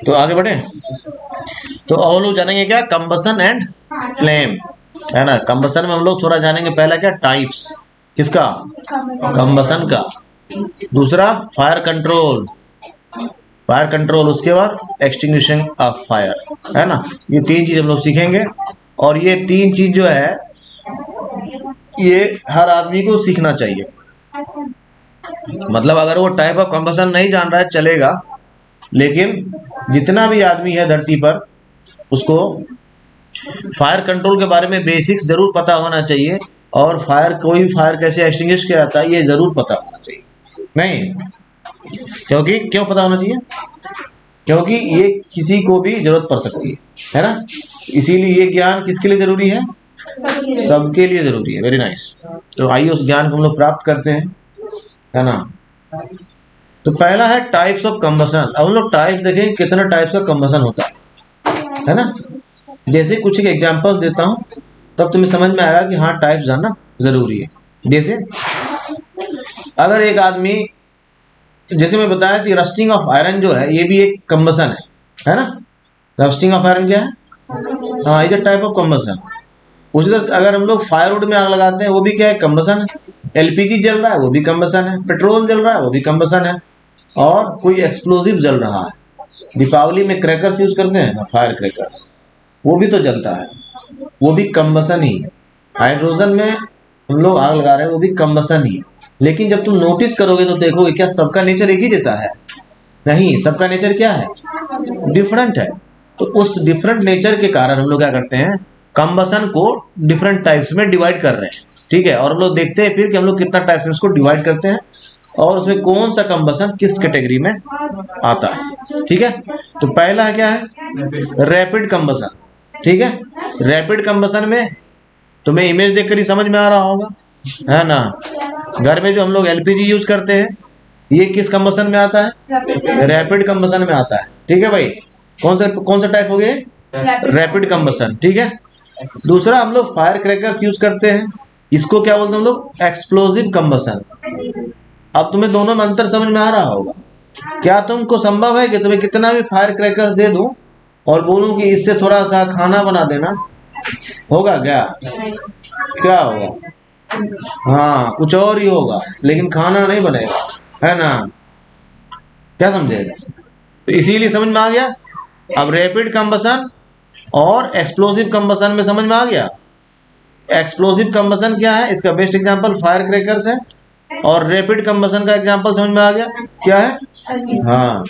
तो आगे बढ़े। तो और लोग जानेंगे क्या, कंबसन एंड फ्लेम, है ना। कंबसन में हम लोग थोड़ा जानेंगे, पहला क्या, टाइप्स किसका, कंबसन का। दूसरा फायर कंट्रोल, फायर कंट्रोल, उसके बाद एक्सटिंग्विशिंग ऑफ फायर, है ना। ये तीन चीज हम लोग सीखेंगे। और ये तीन चीज जो है ये हर आदमी को सीखना चाहिए। मतलब अगर वो टाइप ऑफ कंबसन नहीं जान रहा है चलेगा, लेकिन जितना भी आदमी है धरती पर उसको फायर कंट्रोल के बारे में बेसिक्स जरूर पता होना चाहिए। और फायर, कोई भी फायर कैसे एक्सटिंग्विश किया जाता है ये जरूर पता होना चाहिए। नहीं, क्योंकि क्यों पता होना चाहिए, क्योंकि ये किसी को भी जरूरत पड़ सकती है ना। इसीलिए ये ज्ञान किसके लिए जरूरी है, सबके लिए जरूरी है। Very nice. तो आइए उस ज्ञान को हम लोग प्राप्त करते हैं, है ना। तो पहला है टाइप्स ऑफ कंबसन। अब हम लोग टाइप देखें कितना टाइप्स का कंबसन होता है ना। जैसे कुछ एक एग्जांपल्स देता हूं तब तुम्हें समझ में आएगा कि हाँ टाइप्स जानना जरूरी है। जैसे अगर एक आदमी, जैसे मैं बताया कि रस्टिंग ऑफ आयरन जो है ये भी एक कंबसन है ना। रस्टिंग ऑफ आयरन क्या है, हाँ, is a type of combustion. उसी तरह अगर हम लोग फायरवुड में आग लगाते हैं वो भी क्या है, कंबसन है। एलपीजी जल रहा है वो भी कंबसन है। पेट्रोल जल रहा है वो भी कंबसन है। और कोई एक्सप्लोजिव जल रहा है, दीपावली में क्रैकर्स यूज करते हैं ना, फायर क्रैकर्स, वो भी तो जलता है, वो भी कंबसन ही है। हाइड्रोजन में हम लोग आग लगा रहे हैं वो भी कंबसन ही है। लेकिन जब तुम नोटिस करोगे तो देखोगे क्या सबका नेचर एक ही जैसा है, नहीं, सबका नेचर क्या है, डिफरेंट है। तो उस डिफरेंट नेचर के कारण हम लोग क्या करते हैं, कंबसन को डिफरेंट टाइप्स में डिवाइड कर रहे हैं। ठीक है, और हम लोग देखते हैं फिर कि हम लोग कितना टाइप्स में इसको डिवाइड करते हैं और उसमें कौन सा कंबसन किस कैटेगरी में आता है। ठीक है, तो पहला है क्या है, रैपिड कंबसन। ठीक है, रैपिड कंबसन में तुम्हें इमेज देखकर ही समझ में आ रहा होगा, है ना। घर में जो हम लोग एलपीजी यूज करते हैं ये किस कंबसन में आता है, रैपिड कंबसन में आता है। ठीक है भाई, कौन सा टाइप हो गया, रैपिड कंबसन। ठीक है, दूसरा हम लोग फायर क्रैकर्स यूज करते हैं, इसको क्या बोलते हैं हम लोग, एक्सप्लोजिव कंबसन। अब तुम्हें दोनों में अंतर समझ में आ रहा होगा। क्या तुमको संभव है कि तुम्हें कितना भी फायर क्रैकर्स दे दूं और बोलूं कि इससे थोड़ा सा खाना बना देना, होगा क्या, क्या होगा, हाँ कुछ और ही होगा, लेकिन खाना नहीं बनेगा, है ना। क्या समझेगा, तो इसीलिए समझ में आ गया। अब रैपिड कंबसन और एक्सप्लोसिव कंबसन में समझ में आ गया। एक्सप्लोसिव कंबसन क्या है, इसका बेस्ट एग्जांपल फायर क्रैकर्स है। और रैपिड कंबसन का एग्जांपल समझ में आ गया क्या है, हाँ।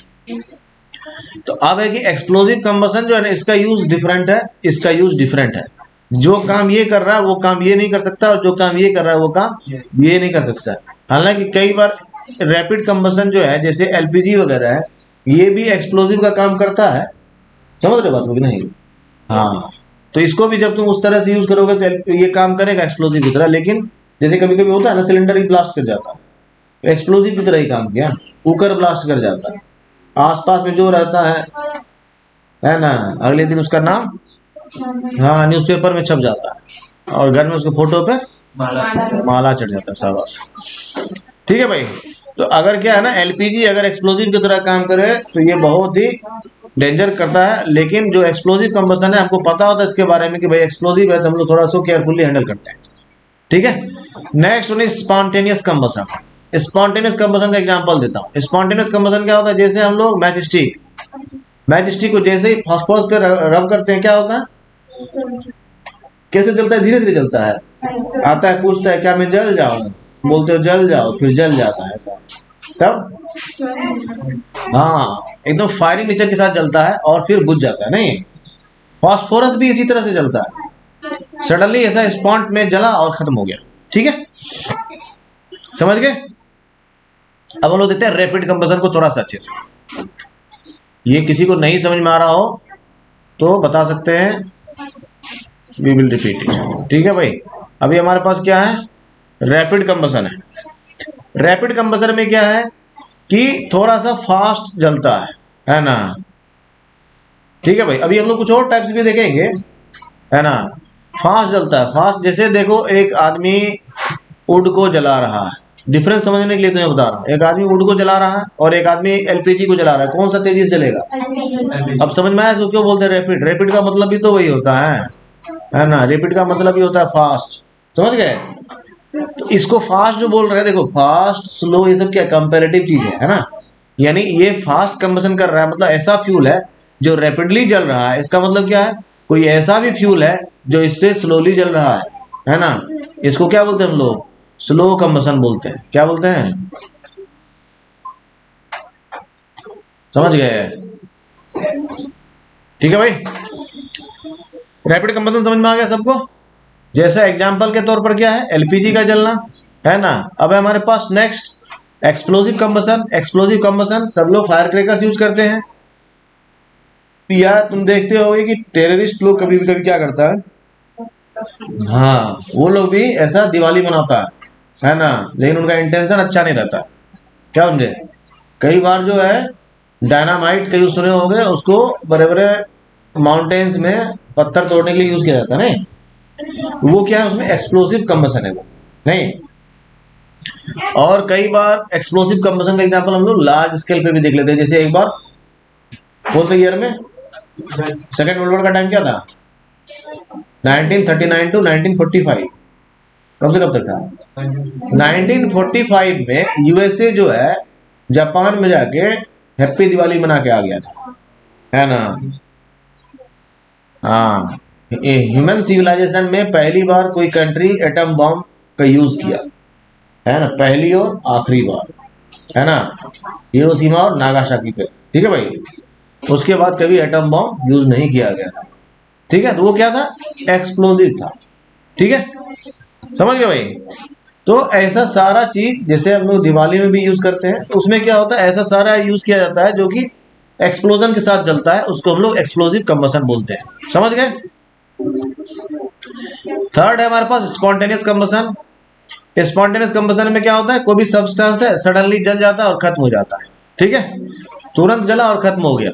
तो अब है कि एक्सप्लोसिव कंबसन जो है ना, इसका यूज डिफरेंट है, इसका यूज डिफरेंट है। जो काम ये कर रहा है वो काम ये नहीं कर सकता, और जो काम ये कर रहा है वो काम ये नहीं कर सकता। हालांकि कई बार रैपिड कंबसन जो है जैसे एलपीजी वगैरह है ये भी एक्सप्लोसिव का काम करता है, समझ रहे बात होगी नहीं, हाँ। तो इसको भी जब तुम उस तरह से यूज करोगे तो ये काम करेगा एक्सप्लोसिव की तरह। लेकिन जैसे कभी कभी होता है ना, सिलेंडर ही ब्लास्ट कर जाता है, एक्सप्लोसिव की तरह ही काम किया, कुकर ब्लास्ट कर जाता है। आसपास में जो रहता है ना, अगले दिन उसका नाम, हाँ, न्यूज़पेपर में छप जाता है और घर में उसके फोटो पे माला चढ़ जाता है, शाबाश। ठीक है भाई, तो अगर क्या है ना, एलपीजी अगर एक्सप्लोजिव की तरह काम करे तो ये बहुत ही डेंजर करता है। लेकिन जो एक्सप्लोजिव कंबसन है हमको पता होता है इसके बारे में कि भाई एक्सप्लोजिव है, तो हम लोग थोड़ा सा केयरफुली हैंडल करते हैं। ठीक है, next one is spontaneous combustion. Spontaneous combustion का एग्जांपल देता हूँ। स्पॉन्टेनियस कंबसन क्या होता है, जैसे हम लोग मैचस्टिक को जैसे ही फास्फोरस पे रब करते हैं क्या होता है, कैसे जलता है, धीरे धीरे जलता है। आता है पूछता है क्या मैं जल जाऊं, बोलते हो जल जाओ, फिर जल जाता है ऐसा। तब हाँ, एकदम फायरिंग नेचर के साथ जलता है और फिर बुझ जाता है। नहीं, फास्फोरस भी इसी तरह से जलता है, सडनली ऐसा स्पॉन्ट में जला और खत्म हो गया। ठीक है, समझ गए। अब हम लोग देखते हैं रैपिड कंबसन को थोड़ा सा अच्छे से। ये किसी को नहीं समझ में आ रहा हो तो बता सकते हैं, वी विल रिपीट इट। ठीक है भाई, अभी हमारे पास क्या है, रैपिड कंबसन है। रैपिड कंबसन में क्या है कि थोड़ा सा फास्ट जलता है ना। ठीक है भाई, अभी हम लोग कुछ और टाइप्स भी देखेंगे, है ना। फास्ट जलता है, फास्ट जैसे देखो एक आदमी वुड को जला रहा है, डिफरेंस समझने के लिए तुम्हें बता रहा हूँ। एक आदमी वुड को जला रहा है और एक आदमी एलपीजी को जला रहा है, कौन सा तेजी से जलेगा? अब समझ में आया इसको क्यों बोलते हैं रैपिड? रैपिड का मतलब भी तो वही होता है ना? रैपिड का मतलब भी होता है फास्ट, समझ गए? तो इसको फास्ट जो बोल रहे हैं, देखो फास्ट स्लो ये सब क्या कंपैरेटिव चीज है ना? यानी ये फास्ट कंबशन कर रहा है मतलब ऐसा फ्यूल है जो रैपिडली जल रहा है। इसका मतलब क्या है? कोई ऐसा भी फ्यूल है जो इससे स्लोली जल रहा है ना? इसको क्या बोलते हैं हम लोग? स्लो कंबशन बोलते हैं। क्या बोलते हैं? समझ गए? ठीक है भाई, रैपिड कंबशन समझ में आ गया सबको? जैसा एग्जाम्पल के तौर पर क्या है, एलपीजी का जलना है ना। अब है हमारे पास next explosive combustion. Explosive combustion सब लोग फायर क्रैकर्स यूज करते हैं, या तुम देखते होगे कि टेररिस्ट लोग कभी कभी क्या करता है, हाँ वो लोग भी ऐसा दिवाली मनाता है ना, लेकिन उनका इंटेंशन अच्छा नहीं रहता। क्या समझे? कई बार जो है डायनामाइट, कई सुने होंगे उसको, बड़े बड़े माउंटेन्स में पत्थर तोड़ने के लिए यूज किया जाता है नहीं, वो क्या है उसमें एक्सप्लोसिव कंबशन है वो नहीं। और कई बार एक्सप्लोसिव कंबशन का एग्जांपल हम लोग लार्ज स्केल पे भी देख लेते हैं। जैसे एक बार कौन से ईयर में, सेकेंड वर्ल्ड वॉर का टाइम क्या था, 1939 टू 1945, कब से कब तक था? 1945 में यूएसए जो है जापान में जाके हैप्पी दिवाली मना के आ गया था, है ना? हाँ, ह्यूमन सिविलाइजेशन में पहली बार कोई कंट्री एटम बॉम्ब का यूज किया, है ना, पहली और आखिरी बार, है ना, हिरोशिमा और नागासाकी पे। ठीक है भाई, उसके बाद कभी एटम बॉम्ब यूज नहीं किया गया। ठीक है, तो वो क्या था? एक्सप्लोजिव था। ठीक है, समझ गए भाई? तो ऐसा सारा चीज जैसे हम लोग दिवाली में भी यूज करते हैं, तो उसमें क्या होता है, ऐसा सारा यूज किया जाता है जो कि एक्सप्लोजन के साथ जलता है, उसको हम लोग एक्सप्लोजिव कंबशन बोलते हैं। समझ गए? थर्ड है हमारे पास स्पॉन्टेनियस कंबशन। स्पॉन्टेनियस कंबशन में क्या होता है, कोई भी सब्सटेंस है सडनली जल जाता है और खत्म हो जाता है। ठीक है, तुरंत जला और खत्म हो गया।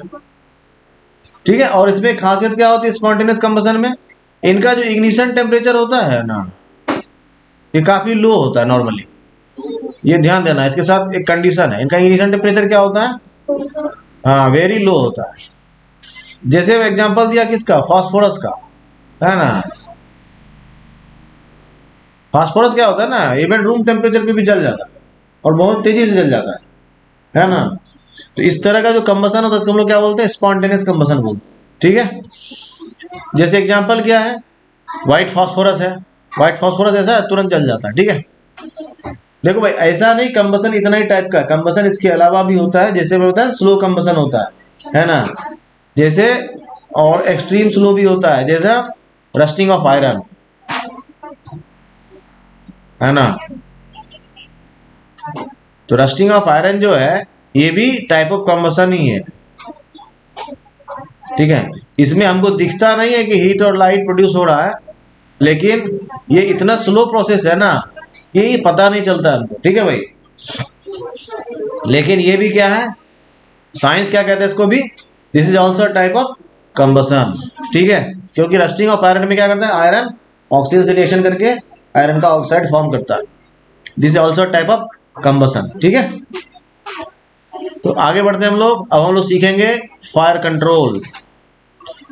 ठीक है, और इसमें खासियत क्या होती है स्पॉन्टेनियस कंबशन में, इनका जो इग्निशन टेम्परेचर होता है ना, ये काफी लो होता है नॉर्मली। ये ध्यान देना, इसके साथ एक कंडीशन है, इनका इग्निशन टेम्परेचर क्या होता है, हाँ वेरी लो होता है। जैसे एग्जांपल दिया किसका, फास्फोरस का, है ना। फास्फोरस क्या होता है ना, इवन रूम टेम्परेचर पे भी जल जाता है और बहुत तेजी से जल जाता है ना। तो इस तरह का जो कंबशन होता है उसको हम लोग क्या बोलते हैं, स्पॉन्टेनियस कंबशन बोलते हैं। ठीक है, जैसे एग्जांपल क्या है, व्हाइट फास्फोरस है, व्हाइट फास्फोरस ऐसा है तुरंत जल जाता है। ठीक है, देखो भाई ऐसा नहीं कंबशन इतना ही टाइप का, कंबशन इसके अलावा भी होता है, जैसे मैं बताया स्लो कंबशन होता है ना, जैसे और एक्सट्रीम स्लो भी होता है, जैसे रस्टिंग ऑफ आयरन, है ना। तो रस्टिंग ऑफ आयरन जो है ये भी टाइप ऑफ कंबशन ही है। ठीक है, इसमें हमको दिखता नहीं है कि हीट और लाइट प्रोड्यूस हो रहा है, लेकिन ये इतना स्लो प्रोसेस है ना, ये पता नहीं चलता हमको। ठीक है भाई, लेकिन ये भी क्या है, साइंस क्या कहते हैं इसको भी, this is also type of combustion. ठीक है, क्योंकि रस्टिंग ऑफ आयरन में क्या करता है, आयरन ऑक्सीजन से रिएक्शन करके आयरन का ऑक्साइड फॉर्म करता है, this is also type of combustion. ठीक है, तो आगे बढ़ते हैं हम लोग। अब हम लोग सीखेंगे फायर कंट्रोल।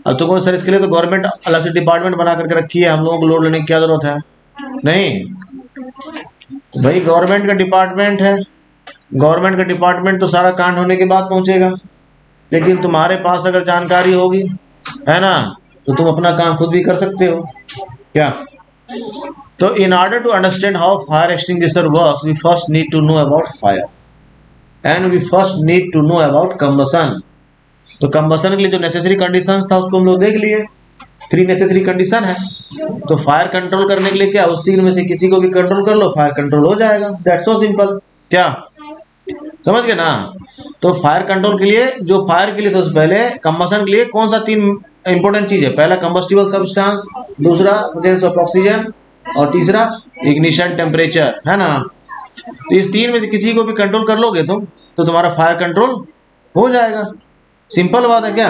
अब तो कौन सर, इसके लिए तो गवर्नमेंट अलग से डिपार्टमेंट बना करके रखी है, हम लोगों को लोड लेने की क्या जरूरत है? नहीं भाई, गवर्नमेंट का डिपार्टमेंट है, गवर्नमेंट का डिपार्टमेंट तो सारा कांड होने के बाद पहुंचेगा, लेकिन तुम्हारे पास अगर जानकारी होगी, है ना, तो तुम अपना काम खुद भी कर सकते हो। क्या? तो in order to understand how fire extinguisher works, we first need to know about fire and we first need to know about combustion. तो कंबशन के लिए जो नेसेसरी कंडीशंस था उसको हम लोग देख लिए, 3 नेसेसरी कंडीशन है। तो फायर कंट्रोल करने के लिए क्या, उस 3 में से किसी को भी कंट्रोल कर लो, फायर कंट्रोल हो जाएगा, दैट्स सो सिंपल। क्या समझ गए ना? तो फायर कंट्रोल के लिए, जो फायर के लिए सबसे पहले कंबशन के लिए कौन सा 3 इंपॉर्टेंट चीज है, पहला कंबस्टिबल सब्सटेंस, दूसरा प्रेजेंस ऑफ ऑक्सीजन, और तीसरा इग्निशन टेम्परेचर, है ना। तो इस 3 में से किसी को भी कंट्रोल कर लोगे तुम, तो तुम्हारा फायर कंट्रोल हो जाएगा। सिंपल बात है क्या?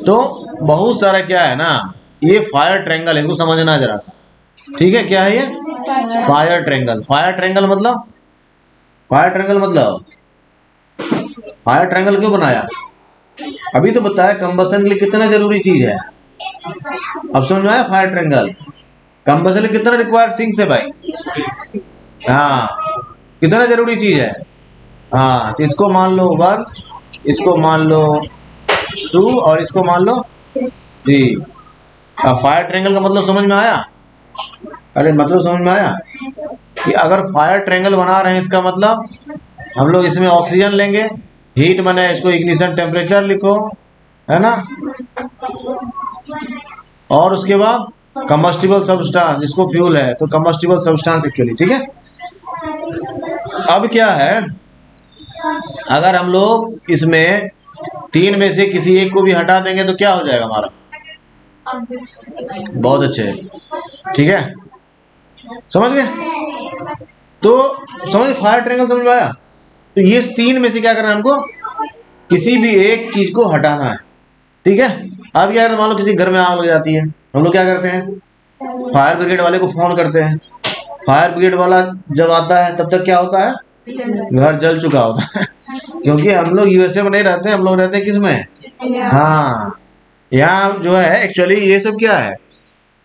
तो बहुत सारा क्या है ना, ये फायर ट्रायंगल है, इसको समझना जरा सा। ठीक है, क्या है ये? Fire triangle. फायर ट्रायंगल मतलब, फायर ट्रायंगल मतलब, फायर ट्रायंगल क्यों बनाया? अभी तो बताया कंबसन के लिए कितना जरूरी चीज है। अब समझ में आया फायर ट्रायंगल? कंबसन के लिए कितना रिक्वायर्ड थिंग्स है भाई? हाँ, कितना जरूरी चीज है। हाँ, तो इसको मान लो 1, इसको मान लो 2 और इसको मान लो 3। अब फायर ट्रायंगल का मतलब समझ में आया? अरे मतलब समझ में आया कि अगर फायर ट्रायंगल बना रहे हैं इसका मतलब हम लोग इसमें ऑक्सीजन लेंगे, हीट बने, इसको इग्निशन टेम्परेचर लिखो, है ना, और उसके बाद कम्बस्टिबल सब्सटेंस जिसको फ्यूल है, तो कम्बस्टिबल सब्सटेंस एक्चुअली, ठीक है। अब क्या है, अगर हम लोग इसमें 3 में से किसी एक को भी हटा देंगे तो क्या हो जाएगा हमारा? बहुत अच्छे, ठीक है, समझ गए? तो समझ, फायर ट्रायंगल समझ में आया? तो ये 3 में से क्या करना है हमको? किसी भी एक चीज को हटाना है, ठीक है। अब क्या करते हैं, मान लो किसी घर में आग लग जाती है, हम लोग क्या करते हैं? फायर ब्रिगेड वाले को फोन करते हैं। फायर ब्रिगेड वाला जब आता है तब तक क्या होता है? घर जल चुका होता है क्योंकि हम लोग यूएसए में नहीं रहते, हम लोग रहते हैं किस में? हाँ, यहाँ जो है एक्चुअली ये सब क्या है,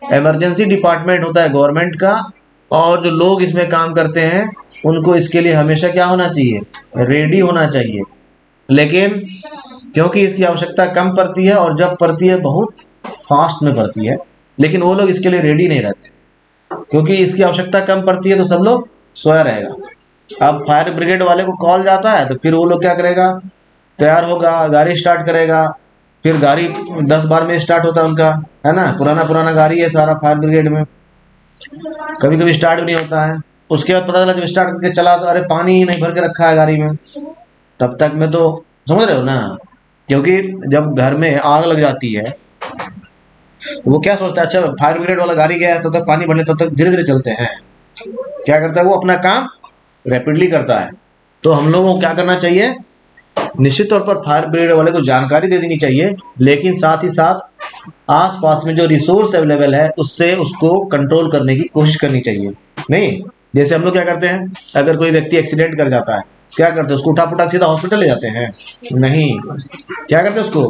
इमरजेंसी डिपार्टमेंट होता है गवर्नमेंट का, और जो लोग इसमें काम करते हैं उनको इसके लिए हमेशा क्या होना चाहिए? रेडी होना चाहिए। लेकिन क्योंकि इसकी आवश्यकता कम पड़ती है और जब पड़ती है बहुत फास्ट में पड़ती है, लेकिन वो लोग इसके लिए रेडी नहीं रहते क्योंकि इसकी आवश्यकता कम पड़ती है तो सब लोग सोया रहेगा। अब फायर ब्रिगेड वाले को कॉल जाता है तो फिर वो लोग क्या करेगा? तैयार होगा, गाड़ी स्टार्ट करेगा, फिर गाड़ी 10 बार में स्टार्ट होता है उनका, है ना, पुराना पुराना गाड़ी है सारा फायर ब्रिगेड में, कभी कभी स्टार्ट भी नहीं होता है। उसके बाद पता चला जब स्टार्ट करके चला तो अरे पानी ही नहीं भर के रखा है गाड़ी में, तब तक में तो समझ रहे हो ना। क्योंकि जब घर में आग लग जाती है वो क्या सोचता है, अच्छा फायर ब्रिगेड वाला गाड़ी गया है तब तक पानी भर ले, तब तक धीरे धीरे चलते हैं, क्या करता है वो अपना काम रैपिडली करता है। तो हम लोगों को क्या करना चाहिए? निश्चित तौर पर फायर ब्रिगेड वाले को जानकारी दे देनी चाहिए, लेकिन साथ ही साथ आसपास में जो रिसोर्स अवेलेबल है उससे उसको कंट्रोल करने की कोशिश करनी चाहिए। नहीं, जैसे हम लोग क्या करते हैं, अगर कोई व्यक्ति एक्सीडेंट कर जाता है क्या करते हैं? उसको उठा पुटा सीधा हॉस्पिटल ले जाते हैं? नहीं, क्या करते हैं? उसको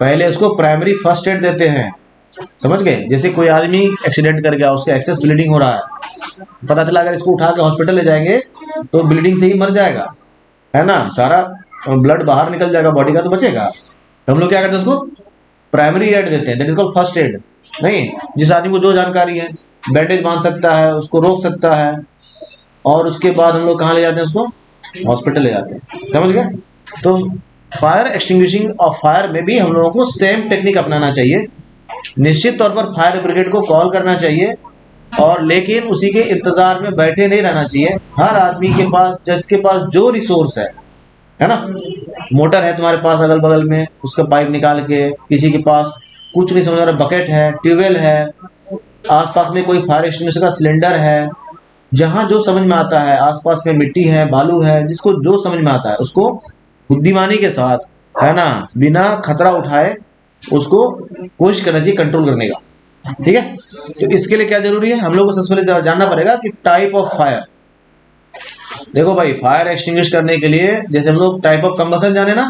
पहले उसको प्राइमरी फर्स्ट एड देते हैं, समझ गए? जैसे कोई आदमी एक्सीडेंट कर गया, उसका एक्सेस ब्लीडिंग हो रहा है, पता चला अगर इसको उठा के हॉस्पिटल ले जाएंगे तो ब्लीडिंग से ही मर जाएगा, है ना, सारा ब्लड बाहर निकल जाएगा बॉडी का, तो बचेगा। तो हम लोग क्या करते हैं? उसको प्राइमरी एड देते हैं, that is called first aid. नहीं, जिस आदमी को जो जानकारी है, बैंडेज बांध सकता है, उसको रोक सकता है, और उसके बाद हम लोग कहाँ ले जाते हैं? उसको हॉस्पिटल ले जाते हैं, समझ गए? तो फायर एक्सटिंग्विशिंग ऑफ फायर में भी हम लोगों को सेम टेक्निक अपनाना चाहिए। निश्चित तौर पर फायर ब्रिगेड को कॉल करना चाहिए, और लेकिन उसी के इंतजार में बैठे नहीं रहना चाहिए। हर आदमी के पास, जिसके पास जो रिसोर्स है ना, मोटर है तुम्हारे पास अगल बगल में, उसका पाइप निकाल के, किसी के पास कुछ नहीं समझ रहा बकेट है, ट्यूबवेल है, आसपास में कोई फायर एक्सटिंग्विशर का सिलेंडर है, जहां जो समझ में आता है, आसपास में मिट्टी है, बालू है, जिसको जो समझ में आता है उसको बुद्धिमानी के साथ, है ना, बिना खतरा उठाए उसको कोशिश करना चाहिए कंट्रोल करने का, ठीक है। तो इसके लिए क्या जरूरी है? हम लोग को सबसे पहले जानना पड़ेगा कि टाइप ऑफ फायर। देखो भाई, फायर एक्सटिंग्विश करने के लिए जैसे हम लोग टाइप ऑफ कंबसन जाने ना,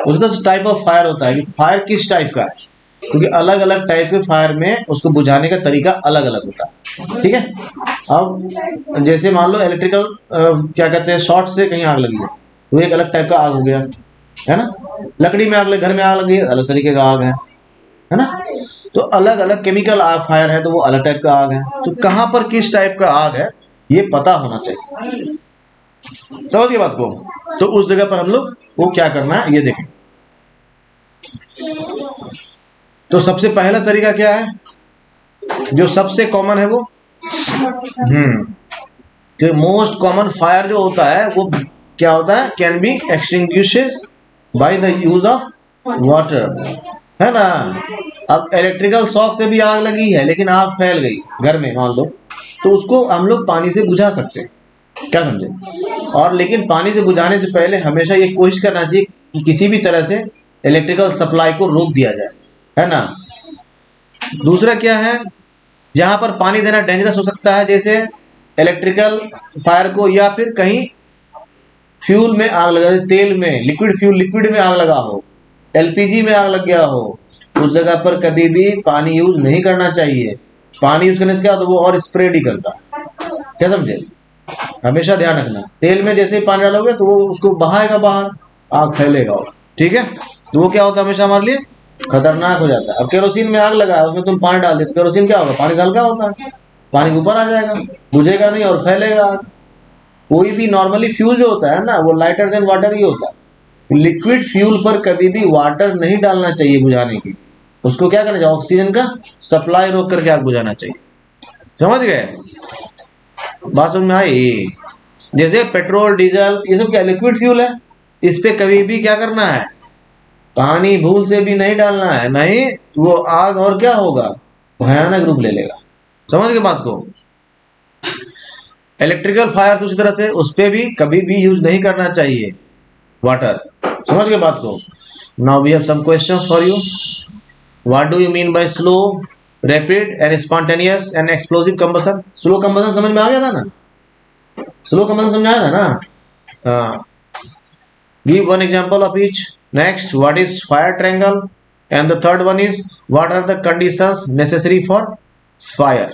उसका टाइप ऑफ फायर होता है कि फायर किस टाइप का है, क्योंकि अलग अलग टाइप के फायर में उसको बुझाने का तरीका अलग अलग होता है, ठीक है। अब जैसे मान लो इलेक्ट्रिकल क्या कहते हैं, शॉर्ट से कहीं आग लगी है तो एक अलग टाइप का आग हो गया, है ना। लकड़ी में आग लगी, घर में आग लगी, अलग तरीके का आग है ना। तो अलग अलग केमिकल आग फायर है तो वो अलग टाइप का आग है। तो कहां पर किस टाइप का आग है ये पता होना चाहिए, समझ गए बात को? तो उस जगह पर हम लोग वो क्या करना है ये देखें। तो सबसे पहला तरीका क्या है, जो सबसे कॉमन है वो कि मोस्ट कॉमन फायर जो होता है वो क्या होता है, can be extinguished by the use of water, है ना। अब इलेक्ट्रिकल शॉक से भी आग लगी है लेकिन आग फैल गई घर में मान लो, तो उसको हम लोग पानी से बुझा सकते हैं, क्या समझे? और लेकिन पानी से बुझाने से पहले हमेशा ये कोशिश करना चाहिए कि किसी भी तरह से इलेक्ट्रिकल सप्लाई को रोक दिया जाए, है ना। दूसरा क्या है जहां पर पानी देना डेंजरस हो सकता है, जैसे इलेक्ट्रिकल फायर को, या फिर कहीं फ्यूल में आग लगा, तेल में, लिक्विड फ्यूल, लिक्विड में आग लगा हो, एलपीजी में आग लग गया हो, उस जगह पर कभी भी पानी यूज नहीं करना चाहिए। पानी यूज करने से क्या होता है, वो और स्प्रेड ही करता है। क्या समझे? हमेशा ध्यान रखना, तेल में जैसे ही पानी डालोगे तो वो उसको बहाएगा बाहर, आग फैलेगा। ठीक है, तो वो क्या होता है, हमेशा हमारे लिए खतरनाक हो जाता है। अब केरोसिन में आग लगा है, उसमें तुम पानी डाल दे तो केरोसिन क्या होगा, पानी हल्का होता है, पानी ऊपर आ जाएगा, बुझेगा नहीं और फैलेगा आग। कोई भी नॉर्मली फ्यूल जो होता है ना, वो लाइटर देन वाटर ही होता है। लिक्विड फ्यूल पर कभी भी वाटर नहीं डालना चाहिए बुझाने की, उसको क्या करना चाहिए, ऑक्सीजन का सप्लाई रोक करके आग बुझाना चाहिए। समझ गए? बात समझ में आई? जैसे पेट्रोल, डीजल, ये सब क्या लिक्विड फ्यूल है, इस पे कभी भी क्या करना है, पानी भूल से भी नहीं डालना है, नहीं वो आग और क्या होगा, भयानक रूप ले लेगा। समझ गए बात को? इलेक्ट्रिकल फायर तो उसी तरह से, उस पे भी कभी भी यूज नहीं करना चाहिए वाटर। समझ गए बात को? Now we have some questions for you. What do you mean by slow, rapid and spontaneous and explosive combustion? Slow combustion समझ में आ गया था ना? स्लो कंबशन समझाया था ना? हाँ। Give one example of each. Next, what is fire triangle? And the third one is, what are the conditions necessary for fire?